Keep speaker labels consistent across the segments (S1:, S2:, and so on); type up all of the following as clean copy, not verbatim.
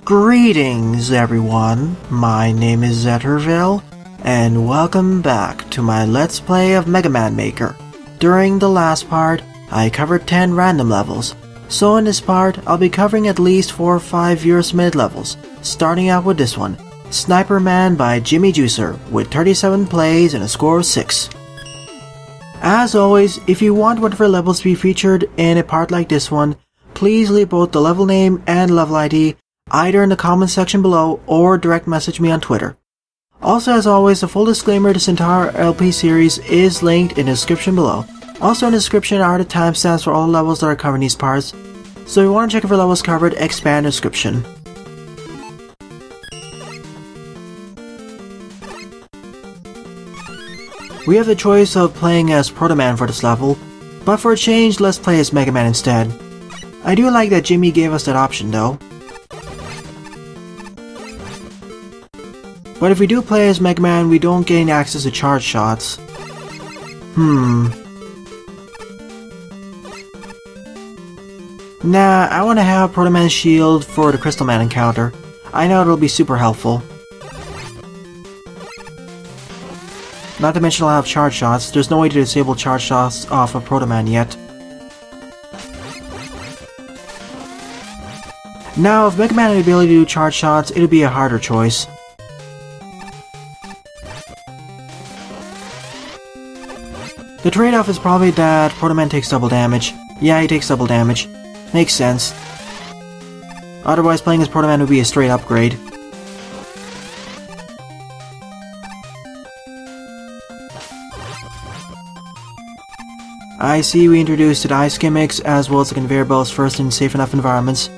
S1: Greetings everyone, my name is Zetterville, and welcome back to my Let's Play of Mega Man Maker. During the last part, I covered 10 random levels, so in this part, I'll be covering at least 4 or 5 viewer submitted levels, starting out with this one, Sniper Man by Jimmy Juicer, with 37 plays and a score of 6. As always, if you want one of our levels to be featured in a part like this one, please leave both the level name and level ID either in the comments section below or direct message me on Twitter. Also, as always, a full disclaimer, this entire LP series is linked in the description below. Also in the description are the timestamps for all the levels that are covered in these parts, so if you want to check if your levels covered, expand the description. We have the choice of playing as Proto Man for this level, but for a change, let's play as Mega Man instead. I do like that Jimmy gave us that option though. But if we do play as Mega Man, we don't gain access to charge shots. Nah, I want to have Proto Man's shield for the Crystal Man encounter. I know it'll be super helpful. Not to mention I'll have charge shots. There's no way to disable charge shots off of Proto Man yet. Now, if Mega Man had the ability to do charge shots, it would be a harder choice. The trade-off is probably that Proto Man takes double damage. Yeah, he takes double damage. Makes sense. Otherwise, playing as Proto Man would be a straight upgrade. I see we introduced the ice gimmicks as well as the conveyor belts first in safe enough environments,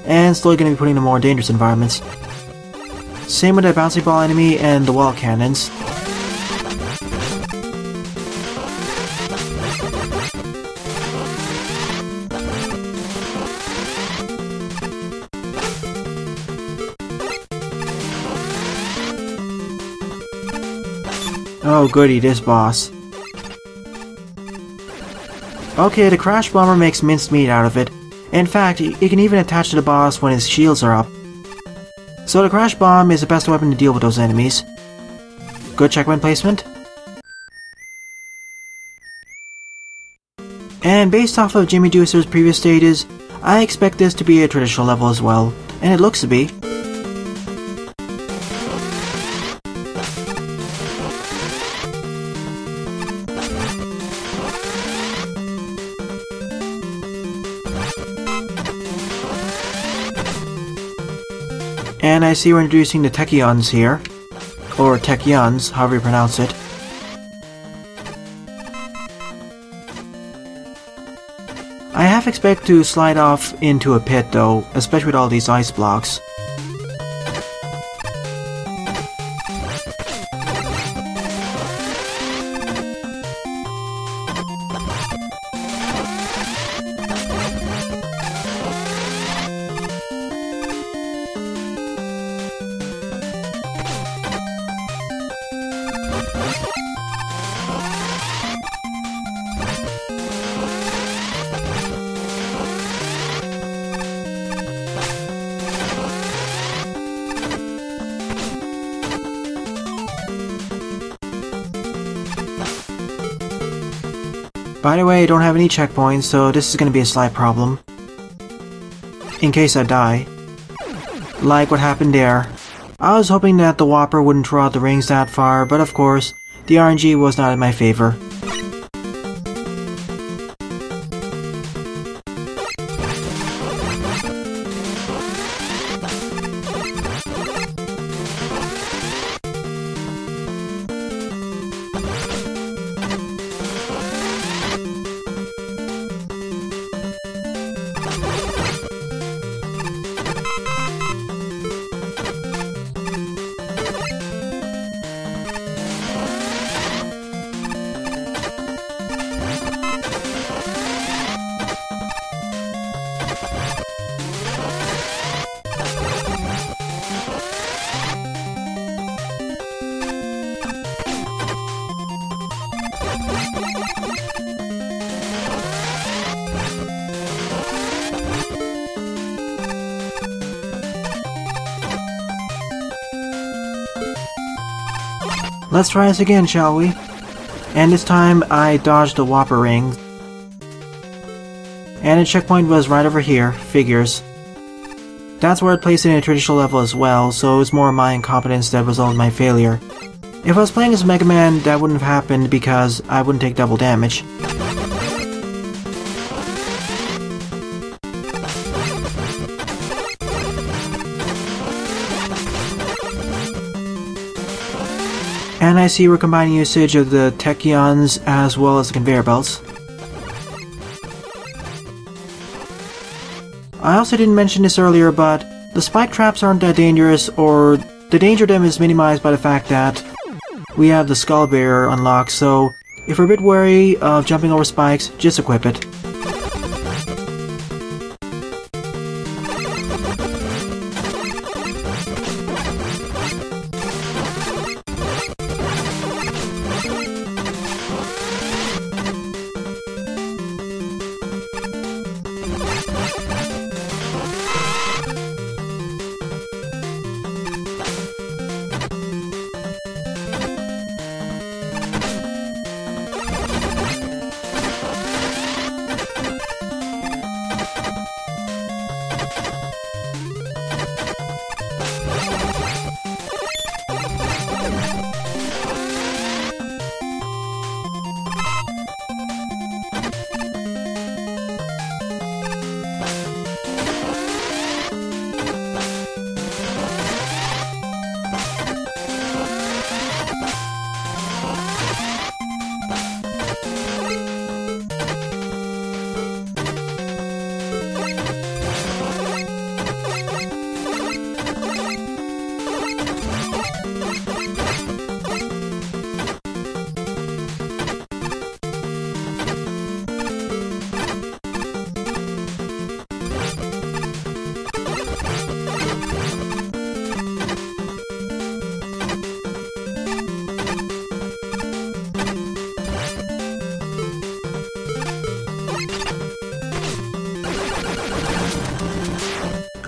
S1: and slowly going to be putting them in more dangerous environments. Same with the bouncy ball enemy and the wall cannons. Oh goody, this boss. Okay, the Crash Bomber makes minced meat out of it. In fact, it can even attach to the boss when his shields are up. So the Crash Bomb is the best weapon to deal with those enemies. Good checkpoint placement. And based off of Jimmy Juicer's previous stages, I expect this to be a traditional level as well, and it looks to be. And I see we're introducing the Techions here, or Techions, however you pronounce it. I half expect to slide off into a pit though, especially with all these ice blocks. By the way, I don't have any checkpoints, so this is going to be a slight problem. In case I die. Like what happened there. I was hoping that the Whopper wouldn't throw out the rings that far, but of course, the RNG was not in my favor. Let's try this again, shall we? And this time I dodged the Whopper ring. And the checkpoint was right over here, figures. That's where I'd placed it in a traditional level as well, so it was more my incompetence that resulted in my failure. If I was playing as Mega Man, that wouldn't have happened because I wouldn't take double damage. And I see we're combining usage of the Tachyons as well as the conveyor belts. I also didn't mention this earlier, but the spike traps aren't that dangerous, or the danger of them is minimized by the fact that we have the skull barrier unlocked, so if we're a bit wary of jumping over spikes, just equip it.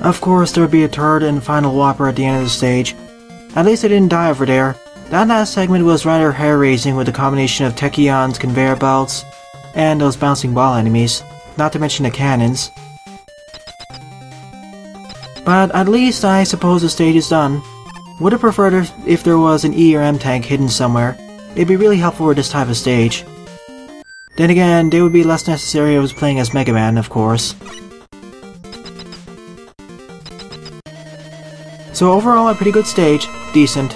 S1: Of course, there would be a third and final Whopper at the end of the stage. At least I didn't die over there. That last segment was rather hair-raising with the combination of Tachyons, conveyor belts, and those bouncing ball enemies, not to mention the cannons. But at least I suppose the stage is done. Would have preferred if there was an E or M tank hidden somewhere. It'd be really helpful for this type of stage. Then again, they would be less necessary if I was playing as Mega Man, of course. So overall, a pretty good stage. Decent.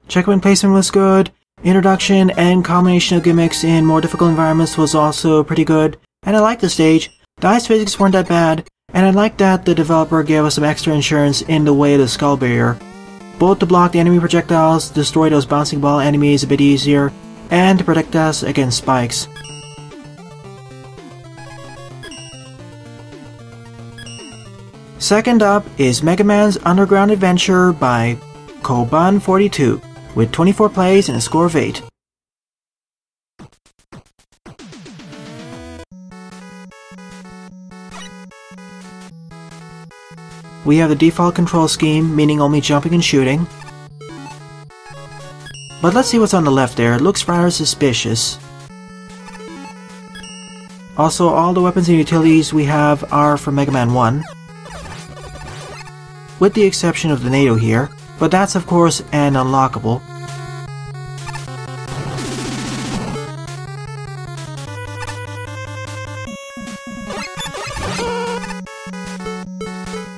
S1: Checkpoint placement was good. Introduction and combination of gimmicks in more difficult environments was also pretty good. And I liked the stage. The ice physics weren't that bad, and I liked that the developer gave us some extra insurance in the way of the skull barrier. Both to block the enemy projectiles, destroy those bouncing ball enemies a bit easier, and to protect us against spikes. Second up is Mega Man's Underground Adventure by Koban42, with 24 plays and a score of 8. We have the default control scheme, meaning only jumping and shooting. But let's see what's on the left there. It looks rather suspicious. Also, all the weapons and utilities we have are from Mega Man 1. With the exception of the NATO here, but that's of course an unlockable.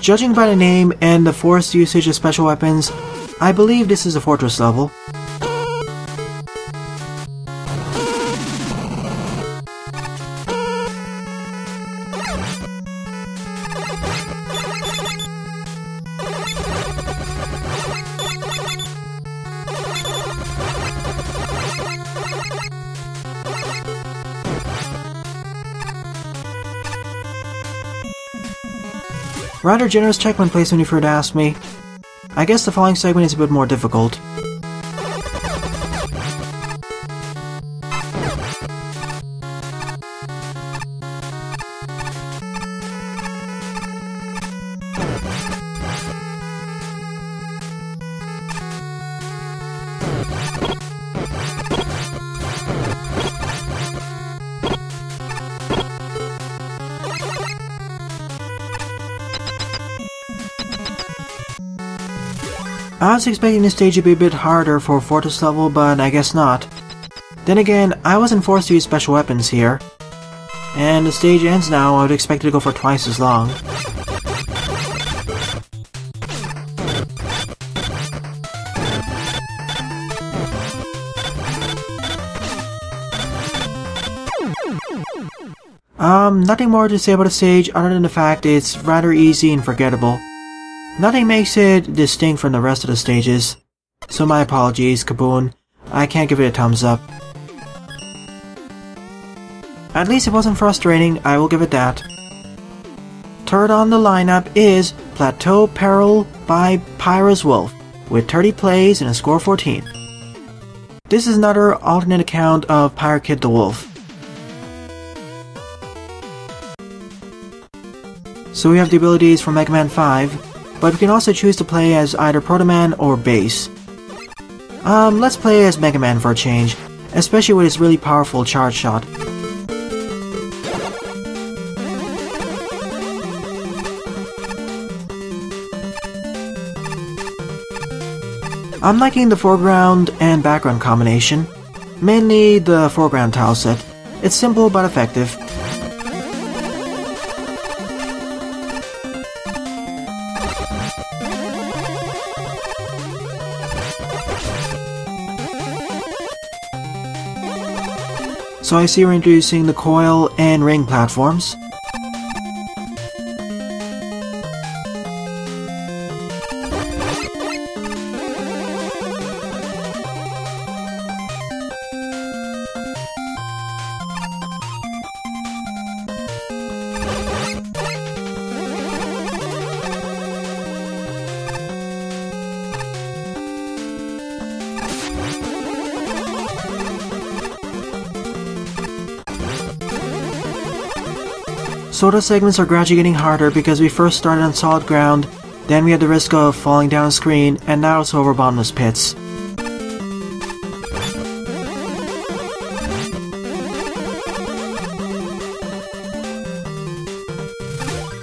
S1: Judging by the name and the forced usage of special weapons, I believe this is a fortress level. Rather generous checkpoint placement if you were to ask me. I guess the following segment is a bit more difficult. I was expecting this stage to be a bit harder for Fortress level, but I guess not. Then again, I wasn't forced to use special weapons here. And the stage ends now, I would expect it to go for twice as long. Nothing more to say about the stage other than the fact it's rather easy and forgettable. Nothing makes it distinct from the rest of the stages, so my apologies, Kaboon. I can't give it a thumbs up. At least it wasn't frustrating, I will give it that. Third on the lineup is Plateau Peril by Pyra's Wolf, with 30 plays and a score of 14. This is another alternate account of Pyra Kid the Wolf. So we have the abilities from Mega Man 5, but we can also choose to play as either Proto Man or Bass. Let's play as Mega Man for a change, especially with his really powerful charge shot. I'm liking the foreground and background combination, mainly the foreground tile set. It's simple but effective. So I see we're introducing the coil and ring platforms. So the segments are gradually getting harder because we first started on solid ground, then we had the risk of falling down the screen, and now it's over bottomless pits.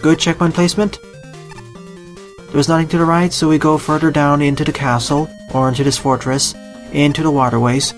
S1: Good checkpoint placement. There's nothing to the right, so we go further down into the castle, or into this fortress, into the waterways.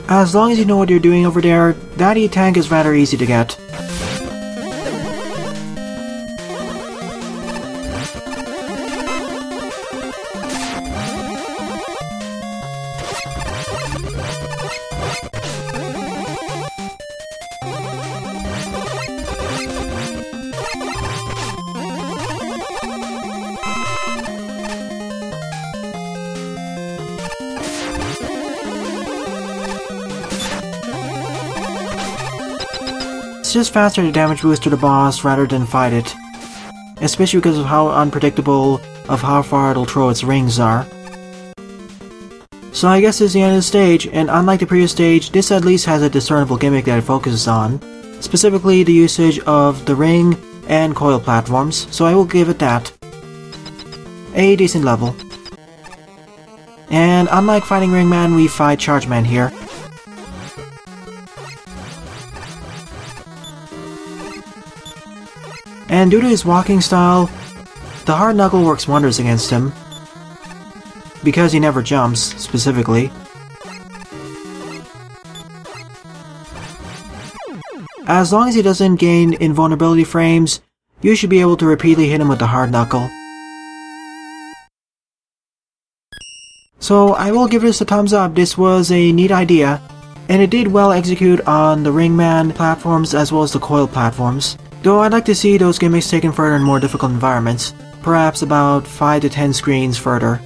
S1: As long as you know what you're doing over there, that E-Tank is rather easy to get. It's just faster to damage boost to the boss rather than fight it, especially because of how unpredictable of how far it'll throw its rings are. So I guess this is the end of the stage, and unlike the previous stage, this at least has a discernible gimmick that it focuses on, specifically the usage of the ring and coil platforms, so I will give it that. A decent level. And unlike fighting Ringman, we fight Chargeman here. And due to his walking style, the hard knuckle works wonders against him, because he never jumps, specifically. As long as he doesn't gain invulnerability frames, you should be able to repeatedly hit him with the hard knuckle. So I will give this a thumbs up. This was a neat idea, and it did well execute on the Ringman platforms as well as the coil platforms. Though I'd like to see those gimmicks taken further in more difficult environments, perhaps about 5 to 10 screens further.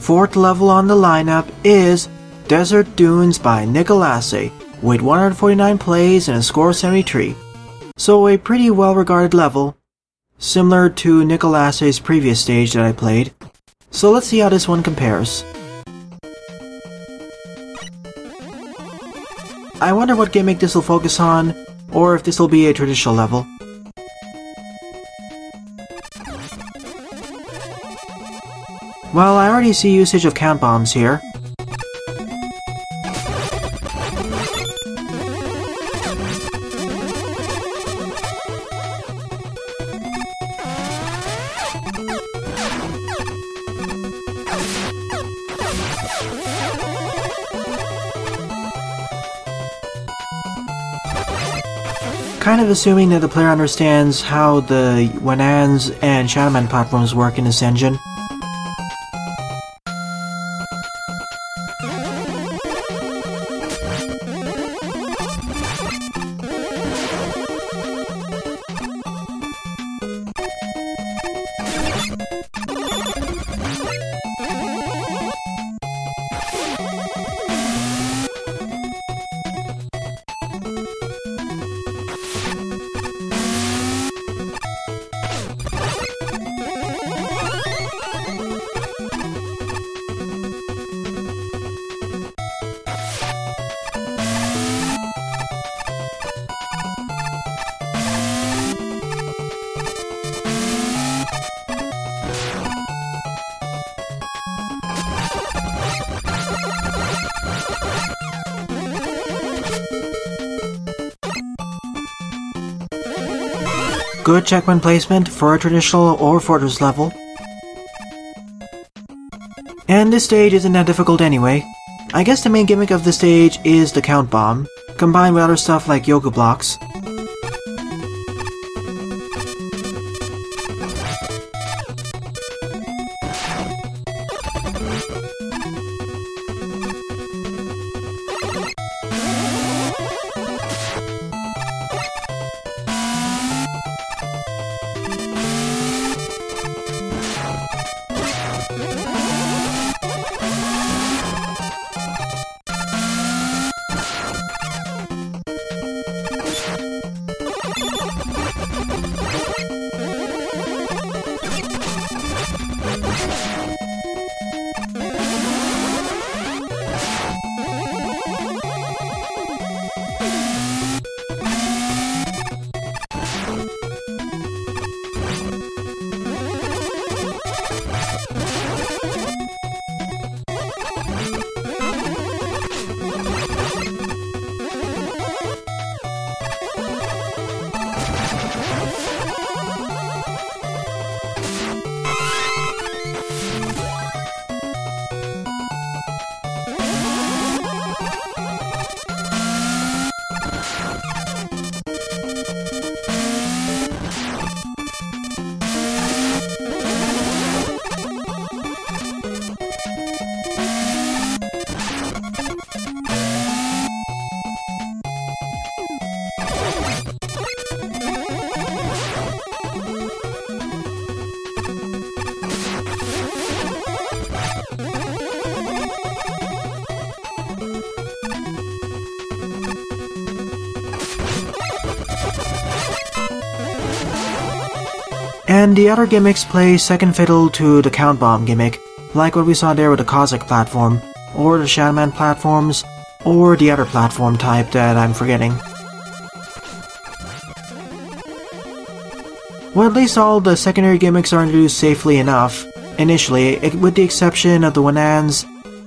S1: Fourth level on the lineup is Desert Dunes by Nickelasse, with 149 plays and a score of 73. So a pretty well regarded level, similar to Nickelase's previous stage that I played. So let's see how this one compares. I wonder what gimmick this will focus on, or if this will be a traditional level. Well, I already see usage of count bombs here. Kind of assuming that the player understands how the Wanans and Shadowman platforms work in this engine. Good checkpoint placement for a traditional or fortress level. And this stage isn't that difficult anyway. I guess the main gimmick of the stage is the count bomb, combined with other stuff like yoga blocks. And the other gimmicks play second fiddle to the count bomb gimmick, like what we saw there with the Cossack platform, or the Shadowman platforms, or the other platform type that I'm forgetting. Well, at least all the secondary gimmicks are introduced safely enough, initially, with the exception of the Wanans,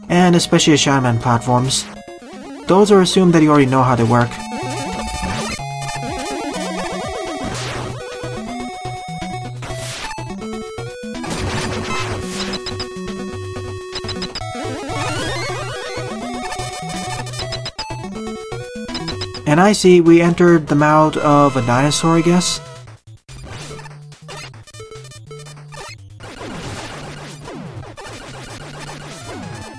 S1: and especially the Shaman platforms. Those are assumed that you already know how they work. And I see we entered the mouth of a dinosaur, I guess?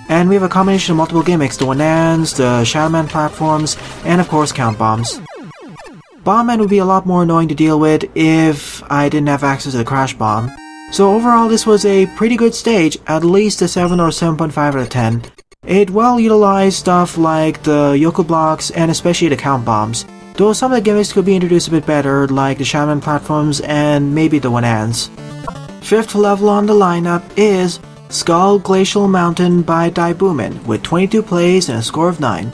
S1: And we have a combination of multiple gimmicks, the Wanans, the Shaman platforms, and of course Count Bombs. Bombman would be a lot more annoying to deal with if I didn't have access to the Crash Bomb. So overall this was a pretty good stage, at least a 7 or 7.5 out of 10. It well utilized stuff like the Yoku blocks and especially the Count Bombs, though some of the gimmicks could be introduced a bit better, like the Shaman platforms and maybe the Wanans. Fifth level on the lineup is Skull Glacial Mountain by Daibuman, with 22 plays and a score of 9.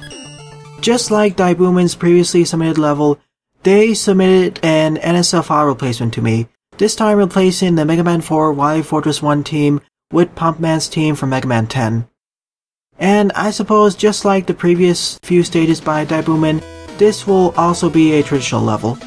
S1: Just like Daibuman's previously submitted level, they submitted an NSL file replacement to me, this time replacing the Mega Man 4 Wily Fortress 1 team with Pumpman's team from Mega Man 10. And I suppose just like the previous few stages by Daibuman, this will also be a traditional level.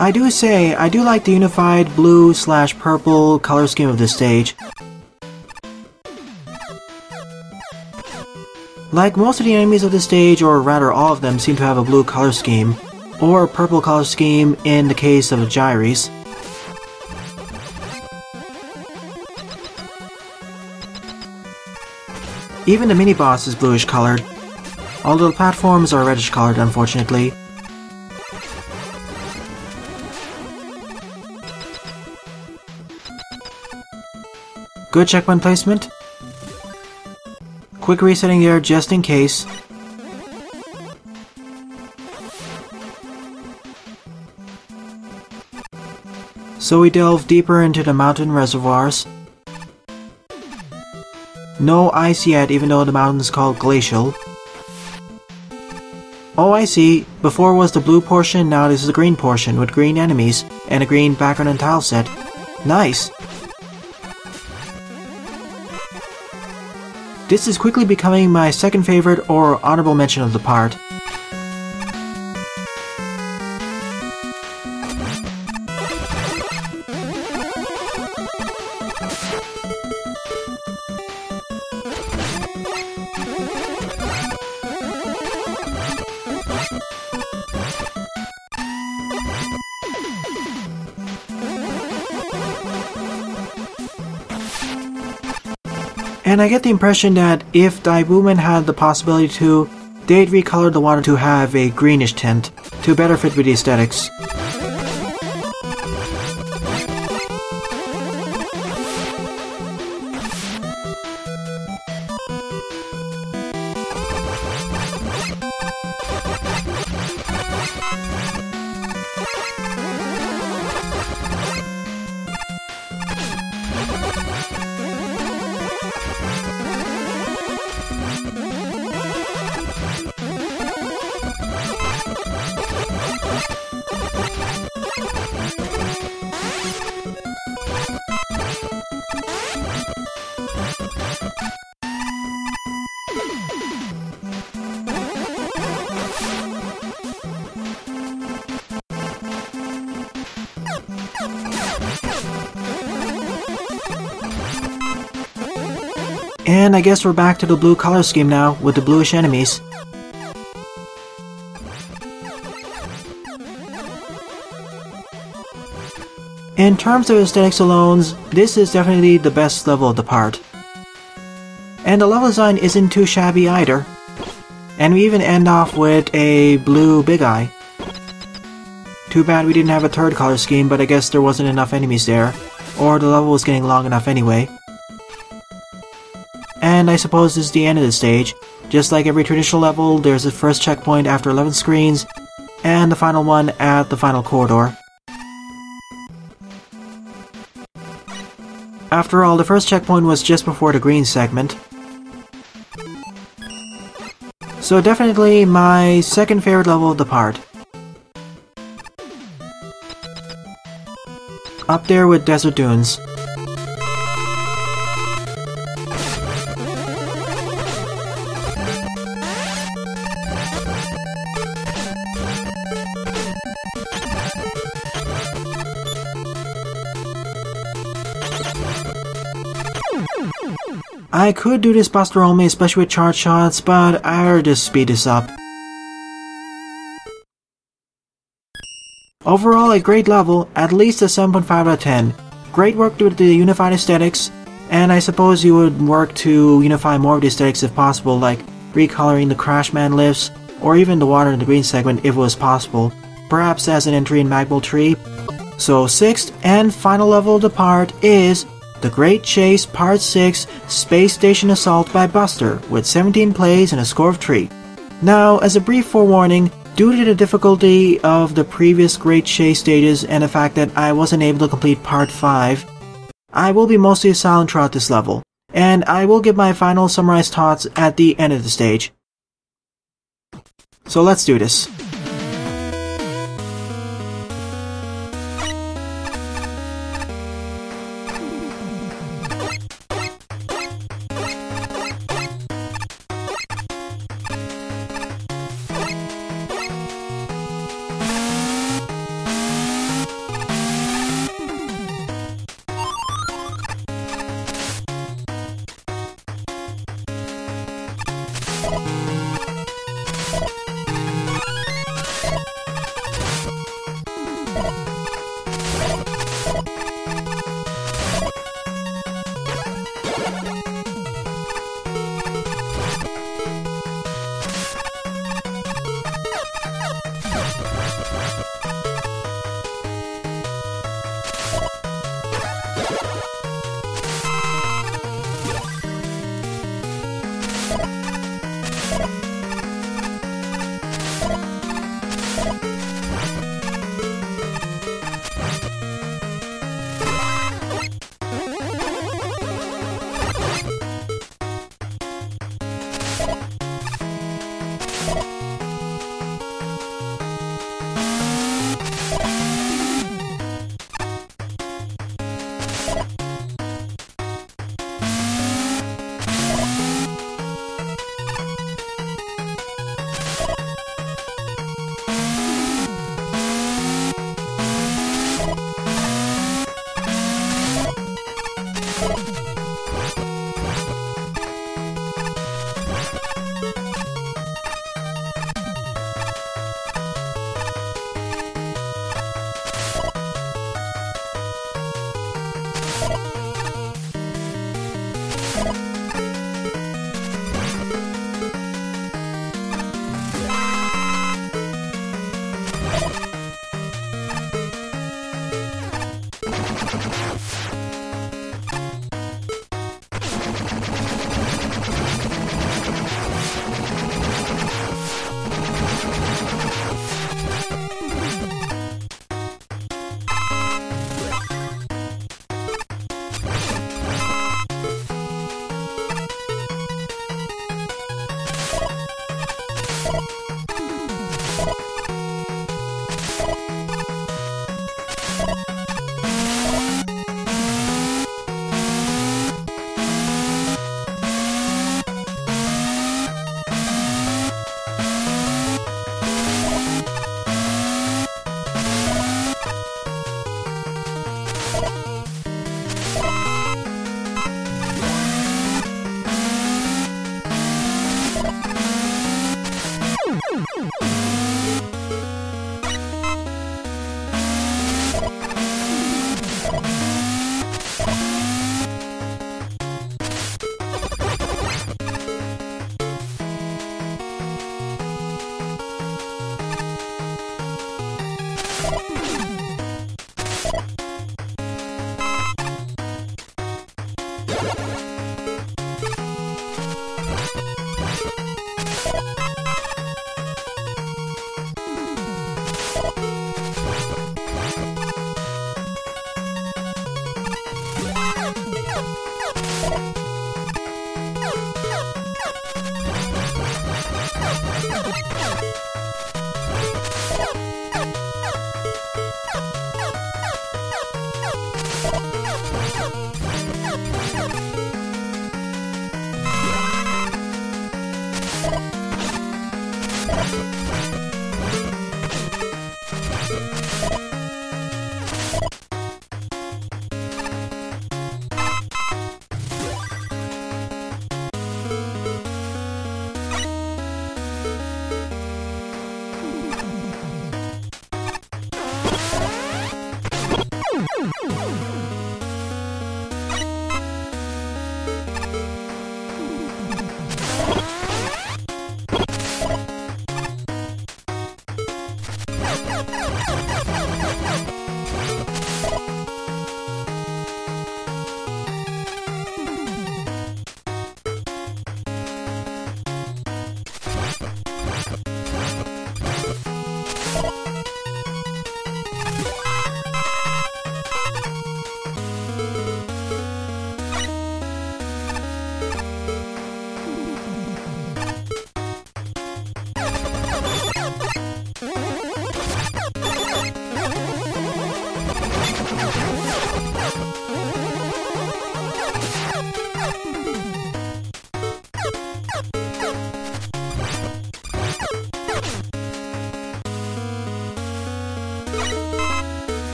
S1: I do like the unified blue/purple color scheme of this stage. Like most of the enemies of this stage, or rather all of them, seem to have a blue color scheme, or a purple color scheme in the case of the Gyres. Even the mini-boss is bluish colored, although the platforms are reddish colored, unfortunately. Good checkpoint placement. Quick resetting there just in case. So we delve deeper into the mountain reservoirs. No ice yet, even though the mountain is called Glacial. Oh, I see. Before was the blue portion, now this is the green portion with green enemies and a green background and tile set. Nice! This is quickly becoming my second favorite or honorable mention of the part. And I get the impression that if Daibuman had the possibility to, they'd recolor the water to have a greenish tint, to better fit with the aesthetics. And I guess we're back to the blue color scheme now, with the bluish enemies. In terms of aesthetics alone, this is definitely the best level of the part. And the level design isn't too shabby either. And we even end off with a blue big eye. Too bad we didn't have a third color scheme, but I guess there wasn't enough enemies there. Or the level was getting long enough anyway. And I suppose this is the end of the stage. Just like every traditional level, there's a first checkpoint after 11 screens, and the final one at the final corridor. After all, the first checkpoint was just before the green segment. So definitely my second favorite level of the part. Up there with Desert Dunes. I could do this Buster only, especially with charge shots, but I'll just speed this up. Overall, a great level, at least a 7.5 out of 10. Great work with the unified aesthetics, and I suppose you would work to unify more of the aesthetics if possible, like recoloring the Crashman lifts, or even the water in the green segment if it was possible, perhaps as an entry in Magbull Tree. So, sixth and final level of the part is The Great Chase Part 6 Space Station Assault by Buster, with 17 plays and a score of 3. Now, as a brief forewarning, due to the difficulty of the previous Great Chase stages and the fact that I wasn't able to complete Part 5, I will be mostly silent throughout this level, and I will give my final summarized thoughts at the end of the stage. So let's do this.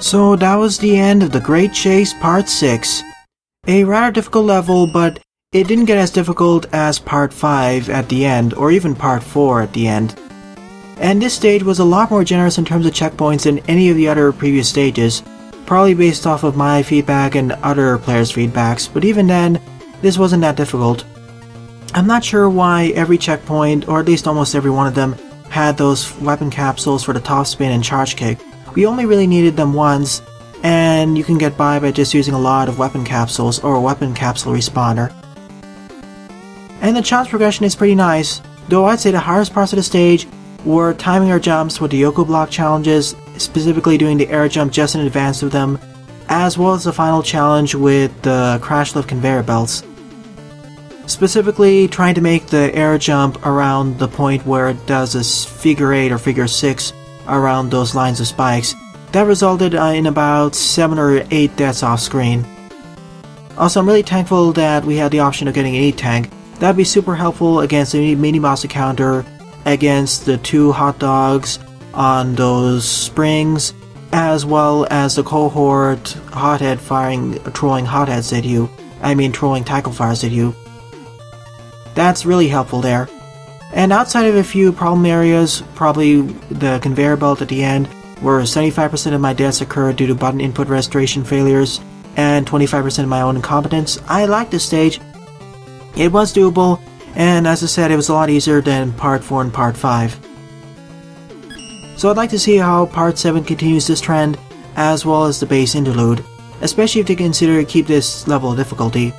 S1: So that was the end of the Great Chase Part 6. A rather difficult level, but it didn't get as difficult as Part 5 at the end, or even Part 4 at the end. And this stage was a lot more generous in terms of checkpoints than any of the other previous stages, probably based off of my feedback and other players' feedbacks, but even then, this wasn't that difficult. I'm not sure why every checkpoint, or at least almost every one of them, had those weapon capsules for the top spin and charge kick. We only really needed them once, and you can get by just using a lot of weapon capsules or a weapon capsule respawner. And the challenge progression is pretty nice, though I'd say the hardest parts of the stage were timing our jumps with the Yoku block challenges, specifically doing the air jump just in advance of them, as well as the final challenge with the crash lift conveyor belts. Specifically trying to make the air jump around the point where it does a figure 8 or figure 6 around those lines of spikes. That resulted in about 7 or 8 deaths off screen. Also, I'm really thankful that we had the option of getting an 8 tank. That'd be super helpful against the mini boss encounter, against the 2 hot dogs on those springs, as well as the cohort hothead throwing hotheads at you. Throwing tackle fires at you. That's really helpful there. And outside of a few problem areas, probably the conveyor belt at the end, where 75% of my deaths occurred due to button input restoration failures, and 25% of my own incompetence, I liked this stage. It was doable, and as I said, it was a lot easier than Part 4 and Part 5. So I'd like to see how Part 7 continues this trend, as well as the base interlude, especially if they consider keep this level of difficulty.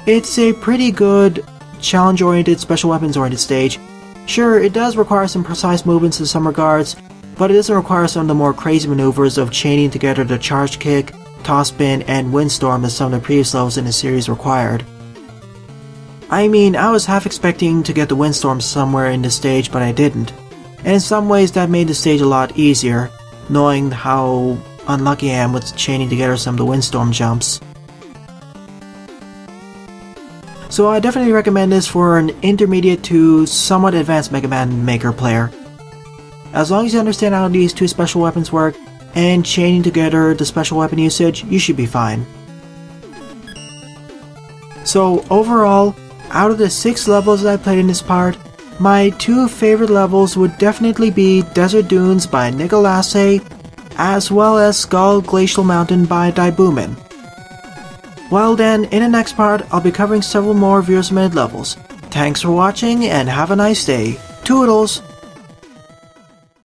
S1: It's a pretty good challenge-oriented, special weapons-oriented stage. Sure, it does require some precise movements in some regards, but it doesn't require some of the more crazy maneuvers of chaining together the charge kick, toss spin, and windstorm as some of the previous levels in the series required. I was half expecting to get the windstorm somewhere in the stage, but I didn't. And in some ways that made the stage a lot easier, knowing how unlucky I am with chaining together some of the windstorm jumps. So I definitely recommend this for an intermediate to somewhat advanced Mega Man Maker player. As long as you understand how these 2 special weapons work, and chaining together the special weapon usage, you should be fine. So overall, out of the 6 levels that I played in this part, my 2 favorite levels would definitely be Desert Dunes by Nickelasse, as well as Skull Glacial Mountain by Daibuman. Well then, in the next part, I'll be covering several more viewer-submitted levels. Thanks for watching, and have a nice day. Toodles!